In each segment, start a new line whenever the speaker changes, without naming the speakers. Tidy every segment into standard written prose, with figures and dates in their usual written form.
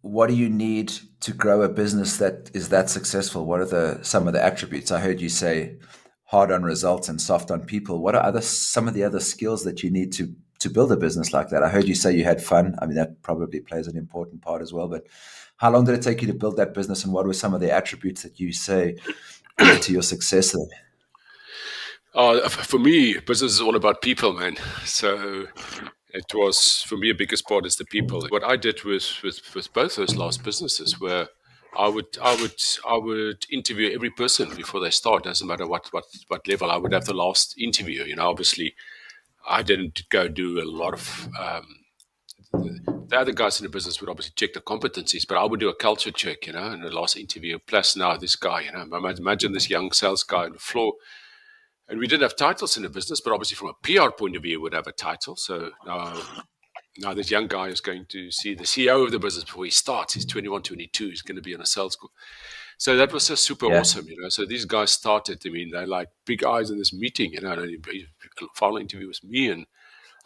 what do you need to grow a business that is that successful? What are some of the attributes? I heard you say hard on results and soft on people. What are some of the other skills that you need to build a business like that? I heard you say you had fun. I mean, that probably plays an important part as well. But how long did it take you to build that business, and what were some of the attributes that you say led to your success there?
For me, business is all about people, man. So it was, for me, a biggest part is the people. What I did with both those last businesses were I would interview every person before they start. Doesn't matter what level. I would have the last interview. Obviously, I didn't go do a lot of. The other guys in the business would obviously check the competencies, but I would do a culture check, in the last interview. Plus, now this guy, imagine this young sales guy on the floor. And we didn't have titles in the business, but obviously from a PR point of view, we would have a title. So now this young guy is going to see the CEO of the business before he starts. He's 21, 22. He's going to be on a sales school. So that was just super
Yeah.
awesome, So these guys started. I mean, they're like big eyes in this meeting, And the final interview was me, and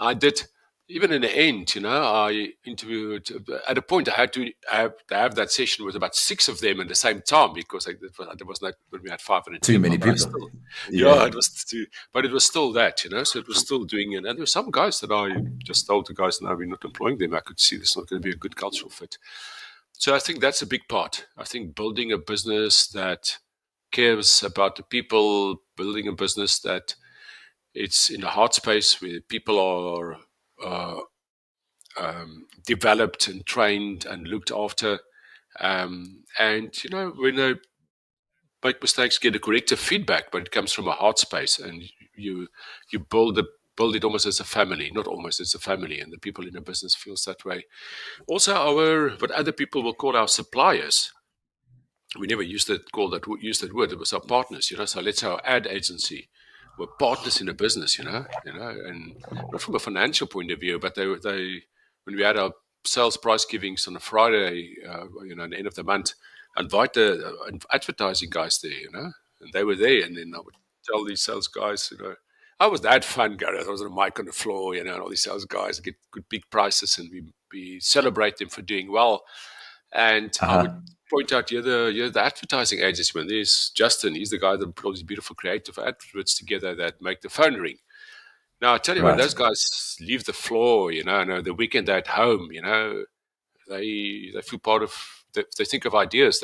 I did. Even in the end, I interviewed. At a point, I had to have that session with about 6 of them at the same time because there was not when we had 500
Too
people.
many
But I
people.
still, yeah,
Yeah.
it was too. But it was still that, So it was still doing it. And there were some guys that I just told the guys, "No, we're not employing them." I could see this is not going to be a good cultural fit. So I think that's a big part. I think building a business that cares about the people, building a business that it's in a hard space where people are uh, developed and trained and looked after. And when they make mistakes, get a corrective feedback, but it comes from a heart space, and you build it almost as a family, not almost as a family, and the people in the business feels that way. Also, what other people will call our suppliers. We never used that word. It was our partners, So let's say our ad agency were partners in a business, and not from a financial point of view, but they when we had our sales price givings on a Friday, at the end of the month, invite the advertising guys there, and they were there, and then I would tell these sales guys, I was that fun, Gareth. I was on a mic on the floor, and all these sales guys get good big prices, and we celebrate them for doing well. And I would
Uh-huh.
point out you're the advertising agency. When there's Justin, he's the guy that put all these beautiful creative adverts together that make the phone ring. Now I tell you, when
Right.
those guys leave the floor, and the weekend they're at home, they feel part of. They think of ideas.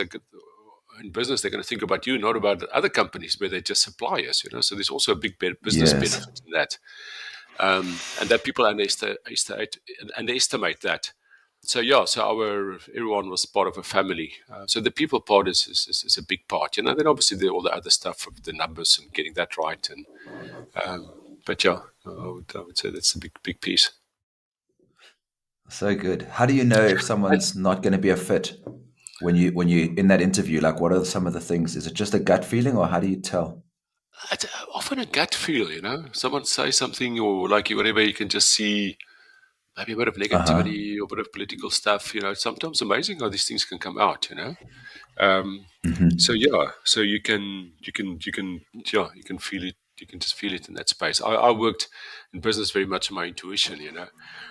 In business, they're going to think about you, not about other companies where they just supply us. So there's also a big business
Yes.
benefit in that, and that people underestimate that. So yeah, everyone was part of a family. So the people part is a big part, Then obviously all the other stuff of the numbers and getting that right, and but yeah, I would say that's a big piece.
So good. How do you know if
And
someone's not going to be a fit when you in that interview? Like, what are some of the things? Is it just a gut feeling, or how do you tell?
it's often a gut feel, Someone say something or like whatever, you can just see maybe a bit of
Uh huh.
negativity or a bit of political stuff. It's sometimes amazing how these things can come out. Um, so
Hmm.
yeah, so you can feel it. You can just feel it in that space. I worked in business very much on my intuition.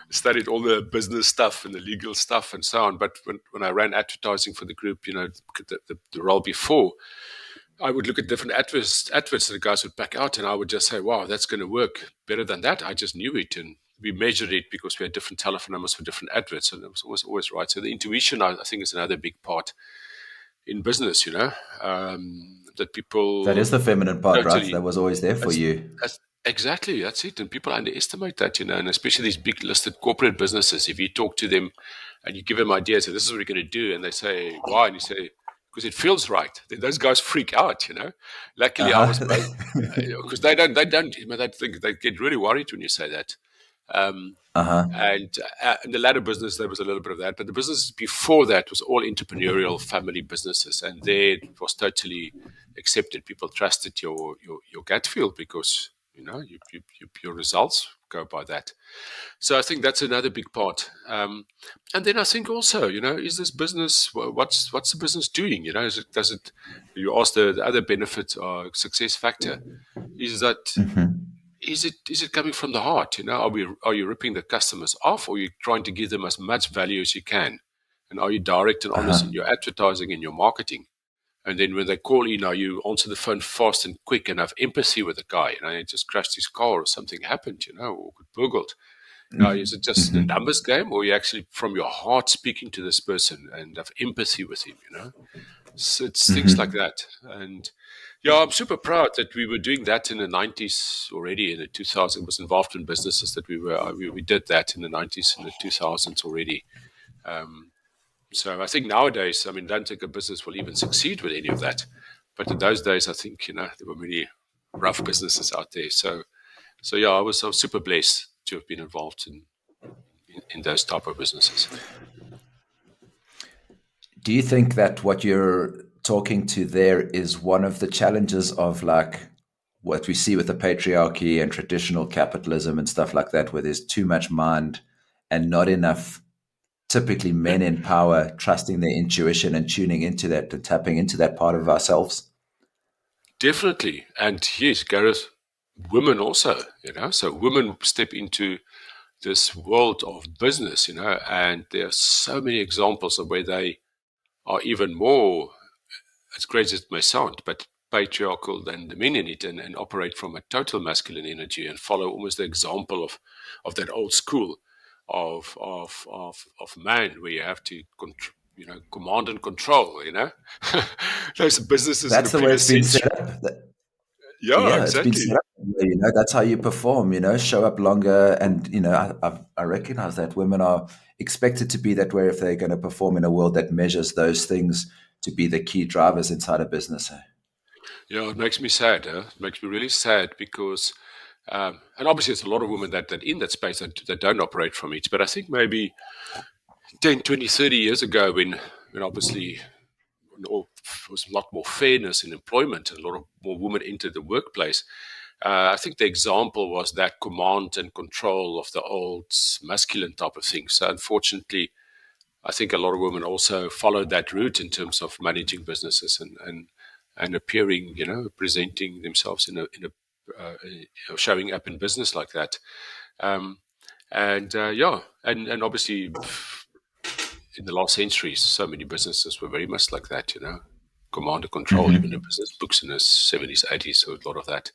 Studied all the business stuff and the legal stuff and so on. But when I ran advertising for the group, the role before, I would look at different adverts that the guys would back out, and I would just say, "Wow, that's going to work better than that." I just knew it, and we measured it because we had different telephone numbers for different adverts, and it was always right. So the intuition, I think, is another big part in business. That
That is
people
the feminine part, right?
totally.
That was always there for
That's,
you.
that's exactly that's it, and people underestimate that. And especially these big listed corporate businesses. If you talk to them and you give them ideas, and this is what we're going to do, and they say why, and you say because it feels right, then those guys freak out.
Uh
Luckily, I was both
huh.
because they don't. They think they get really worried when you say that. Um,
Uh huh.
and in the latter business, there was a little bit of that. But the business before that was all entrepreneurial family businesses. And there it was totally accepted. People trusted your gut feel because, your results go by that. So I think that's another big part. And then I think also, is this business, what's the business doing? You ask the other benefit or success factor, is that
Hmm.
is it coming from the heart? Are you ripping the customers off, or are you trying to give them as much value as you can? And are you direct and honest in
Uh-huh.
your advertising and your marketing? And then when they call you now, you answer the phone fast and quick and have empathy with the guy. And I just crashed his car or something happened, or got burgled. Now, is it just a
Mm-hmm.
numbers game, or are you actually from your heart speaking to this person and have empathy with him? So it's things like
Mm-hmm.
that. And yeah, I'm super proud that we were doing that in the 90s already. In the 2000s, was involved in businesses that we did that in the 90s and the 2000s already. Um, so I think nowadays, I mean, don't think a business will even succeed with any of that. But in those days, I think there were many rough businesses out there. So yeah, I was super blessed to have been involved in those type of businesses.
Do you think that what you're talking to there is one of the challenges of like what we see with the patriarchy and traditional capitalism and stuff like that, where there's too much mind and not enough, typically men in power, trusting their intuition and tuning into that and tapping into that part of ourselves?
Definitely, and yes, Gareth, women also, so women step into this world of business, and there are so many examples of where they are even more, as great as it may sound, but patriarchal than the men in it, and operate from a total masculine energy and follow almost the example of that old school of man where you have to command and control. Those businesses in the
That's the way it's
previous
been set
century.
up.
Yeah,
Yeah, it's been
exactly.
set up. That's how you perform. Show up longer, and I recognize that women are expected to be that way if they're going to perform in a world that measures those things to be the key drivers inside a business.
Yeah, it makes me sad. It makes me really sad because, and obviously, there's a lot of women that in that space that don't operate from it. But I think maybe 10, 20, 30 years ago, when obviously there was a lot more fairness in employment and a lot of more women entered the workplace, I think the example was that command and control of the old masculine type of thing. So unfortunately, I think a lot of women also followed that route in terms of managing businesses and appearing, presenting themselves showing up in business like that. Um, and yeah, and obviously in the last centuries, so many businesses were very much like that, command and control, even the
Hmm.
business books in the 70s, 80s, so a lot of that.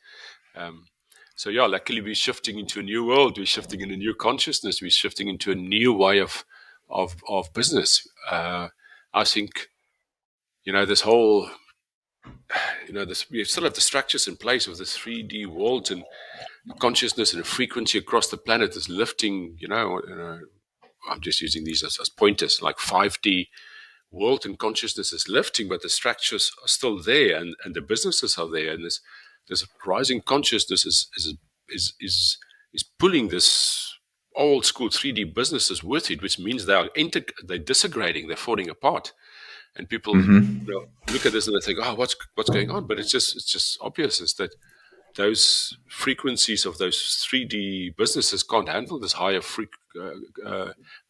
Um, so yeah, luckily we're shifting into a new world. We're shifting in a new consciousness. We're shifting into a new way of business. I think this whole this we still have the structures in place of the 3D world and consciousness and frequency across the planet is lifting. I'm just using these as pointers, like 5D world and consciousness is lifting, but the structures are still there, and the businesses are there, and this rising consciousness is pulling this old school 3D businesses with it, which means they're disintegrating, they're falling apart, and people
Hmm.
look at this and they think, oh, what's going on? But it's just obvious is that those frequencies of those 3D businesses can't handle this higher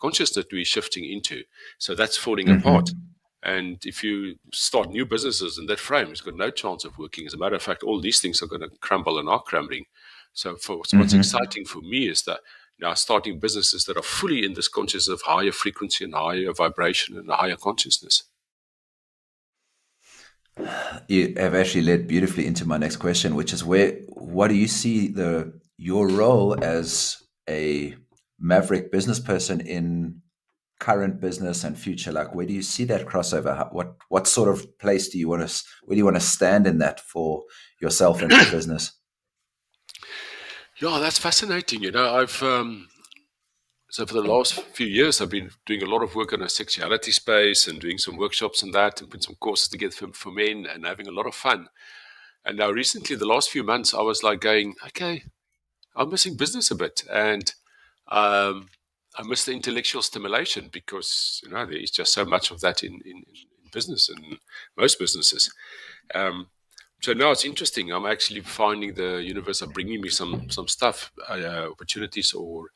consciousness that we're shifting into. So that's falling apart.
Hmm.
And if you start new businesses in that frame, it's got no chance of working. As a matter of fact, all these things are going to crumble and are crumbling. So what's
Hmm.
exciting for me is that now starting businesses that are fully in this consciousness of higher frequency and higher vibration and higher consciousness.
You have actually led beautifully into my next question, which is what do you see your role as a maverick business person in current business and future? Like, where do you see that crossover? What sort of place do you want to where do you want to stand in that for yourself and for business?
Yeah, that's fascinating. I've so for the last few years, I've been doing a lot of work on a sexuality space and doing some workshops and that, and putting some courses together for men and having a lot of fun. And now recently, the last few months, I was like going, okay, I'm missing business a bit, and um, I miss the intellectual stimulation because there is just so much of that in business and most businesses. Um, so now it's interesting. I'm actually finding the universe are bringing me some stuff, opportunities, or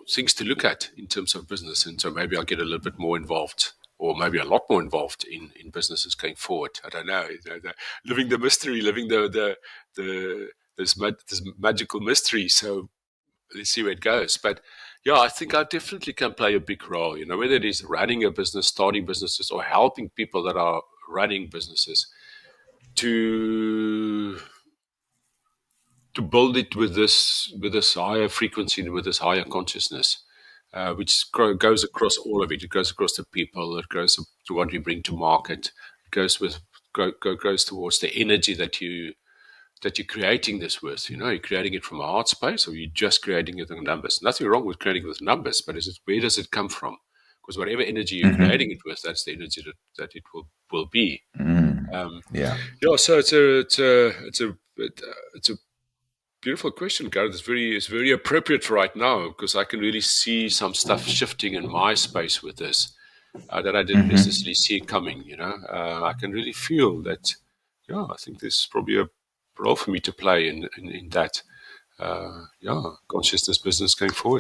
things to look at in terms of business. And so maybe I'll get a little bit more involved, or maybe a lot more involved in businesses going forward. I don't know. Living the mystery, living the this magical mystery. So let's see where it goes. But Yeah, I think I definitely can play a big role, whether it is running a business, starting businesses, or helping people that are running businesses to build it with this higher frequency, with this higher consciousness, which goes across all of it. It goes across the people. It goes to what we bring to market. It goes towards the energy that you're creating this with. You're creating it from a heart space, or you're just creating it in numbers. Nothing wrong with creating it with numbers, but where does it come from? Because whatever energy you're
Mm-hmm.
creating it with, that's the energy that it will be.
Mm.
Um,
Yeah.
yeah, so it's a beautiful question, Gareth. It's very appropriate for right now because I can really see some stuff shifting in my space with this that I didn't
Mm-hmm.
necessarily see coming. I can really feel that. Yeah, I think there's probably a role for me to play in that. Yeah, consciousness business going forward.